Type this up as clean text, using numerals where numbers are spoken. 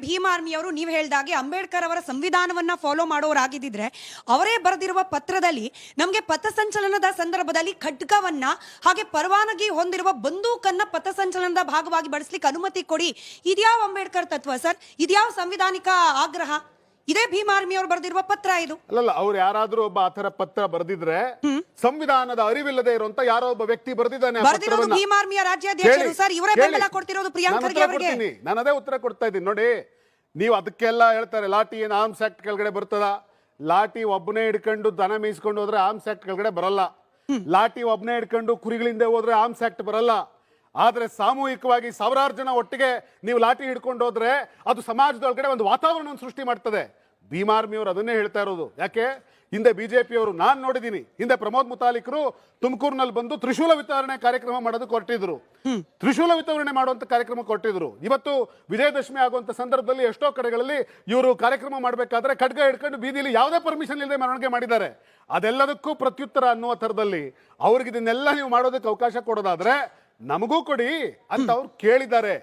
Bhim army ಅವರು ನೀವು ಹೇಳ್ದಾಗೆ ಅಂಬೇಡ್ಕರ್ ಅವರ ಸಂವಿಧಾನವನ್ನ ಫಾಲೋ ಮಾಡೋರಾಗಿದ್ದಿದ್ರೆ ಅವರೇ ಬರೆದಿರುವ ಪತ್ರದಲ್ಲಿ ನಮಗೆ ಪಥಸಂಚಲನದ ಸಂದರ್ಭದಲ್ಲಿ ಖಡ್ಗವನ್ನ ಹಾಗೆ ಪರವಾನಗಿ ಹೊಂದಿರುವ ಬಂದೂಕನ್ನ ಪಥಸಂಚಲನದ ಭಾಗವಾಗಿ ಬಳಸಲಿಕ್ಕೆ ಅನುಮತಿ ಕೊಡಿ. ಇದ್ಯಾವ ಅಂಬೇಡ್ಕರ್ ತತ್ವ ಸರ್? ಇದ್ಯಾವ ಸಂವಿಧಾನಿಕ ಆಗ್ರಹ? ಇದೇ ಭೀಮ್ ಆರ್ಮಿ ಅವರು ಬರೆದಿರುವ ಪತ್ರ ಇದು. ಅಲ್ಲಲ್ಲ, ಅವ್ರು ಯಾರಾದ್ರೂ ಒಬ್ಬ ಆತರ ಪತ್ರ ಬರೆದಿದ್ರೆ ಸಂವಿಧಾನದ ಅರಿವಿಲ್ಲದೆ ಇರುವಂತ ಯಾರೋ ಒಬ್ಬ ವ್ಯಕ್ತಿ ಬರೆದಿದ್ದಾನೆ. ಭೀಮ್ ಆರ್ಮಿಯ ರಾಜ್ಯಾಧ್ಯಕ್ಷರು ಸರ್, ಇವರೇ ಬೆಂಬಲ ಕೊಡ್ತಿರೋದು ಪ್ರಿಯಾಂಕ್ ಖರ್ಗೆ ಅವರಿಗೆ. ನಾನು ಅದೇ ಉತ್ತರ ಕೊಡ್ತಾ ಇದ್ದೀನಿ ನೋಡಿ. ನೀವು ಅದಕ್ಕೆಲ್ಲ ಹೇಳ್ತಾರೆ ಲಾಠಿ ಏನ್ ಆರ್ಮ್ಸ್ ಆಕ್ಟ್ ಕೆಳಗಡೆ ಬರ್ತದ? ಲಾಠಿ ಒಬ್ಬನೇ ಹಿಡ್ಕೊಂಡು ದನ ಮೇಯಿಸ್ಕೊಂಡು ಹೋದ್ರೆ ಆರ್ಮ್ಸ್ ಆಕ್ಟ್ ಕೆಳಗಡೆ ಬರಲ್ಲ. ಲಾಠಿ ಒಬ್ಬನೇ ಹಿಡ್ಕೊಂಡು ಕುರಿಗಳಿಂದ ಹೋದ್ರೆ ಆರ್ಮ್ಸ್ ಆಕ್ಟ್ ಬರಲ್ಲ. ಆದ್ರೆ ಸಾಮೂಹಿಕವಾಗಿ ಸಾವಿರಾರು ಜನ ಒಟ್ಟಿಗೆ ನೀವು ಲಾಠಿ ಹಿಡ್ಕೊಂಡು ಹೋದ್ರೆ ಅದು ಸಮಾಜದೊಳಗಡೆ ಒಂದು ವಾತಾವರಣವನ್ನು ಸೃಷ್ಟಿ ಮಾಡ್ತದೆ. ಭೀಮ್ ಆರ್ಮಿ ಅವರು ಅದನ್ನೇ ಹೇಳ್ತಾ ಇರೋದು. ಯಾಕೆ ಹಿಂದೆ ಬಿಜೆಪಿ ಅವರು, ನಾನು ನೋಡಿದ್ದೀನಿ, ಹಿಂದೆ ಪ್ರಮೋದ್ ಮುತಾಲಿಕರು ತುಮಕೂರಿನಲ್ಲಿ ಬಂದು ತ್ರಿಶೂಲ ವಿತರಣೆ ಕಾರ್ಯಕ್ರಮ ಮಾಡೋದಕ್ಕೆ ಹೊರಟಿದ್ರು. ತ್ರಿಶೂಲ ವಿತರಣೆ ಮಾಡುವಂತ ಕಾರ್ಯಕ್ರಮ ಕೊಟ್ಟಿದ್ರು. ಇವತ್ತು ವಿಜಯದಶಮಿ ಆಗುವಂತ ಸಂದರ್ಭದಲ್ಲಿ ಎಷ್ಟೋ ಕಡೆಗಳಲ್ಲಿ ಇವರು ಕಾರ್ಯಕ್ರಮ ಮಾಡಬೇಕಾದ್ರೆ ಖಡ್ಗ ಹಿಡ್ಕೊಂಡು ಬೀದಿಲಿ ಯಾವುದೇ ಪರ್ಮಿಷನ್ ಇಲ್ಲದೆ ಮೆರವಣಿಗೆ ಮಾಡಿದ್ದಾರೆ. ಅದೆಲ್ಲದಕ್ಕೂ ಪ್ರತ್ಯುತ್ತರ ಅನ್ನುವ ಥರದಲ್ಲಿ ಅವ್ರಿಗೆ ಇದನ್ನೆಲ್ಲ ನೀವು ಮಾಡೋದಕ್ಕೆ ಅವಕಾಶ ಕೊಡೋದಾದ್ರೆ ನಮಗೂ ಕೊಡಿ ಅಂತ ಅವ್ರು ಕೇಳಿದ್ದಾರೆ.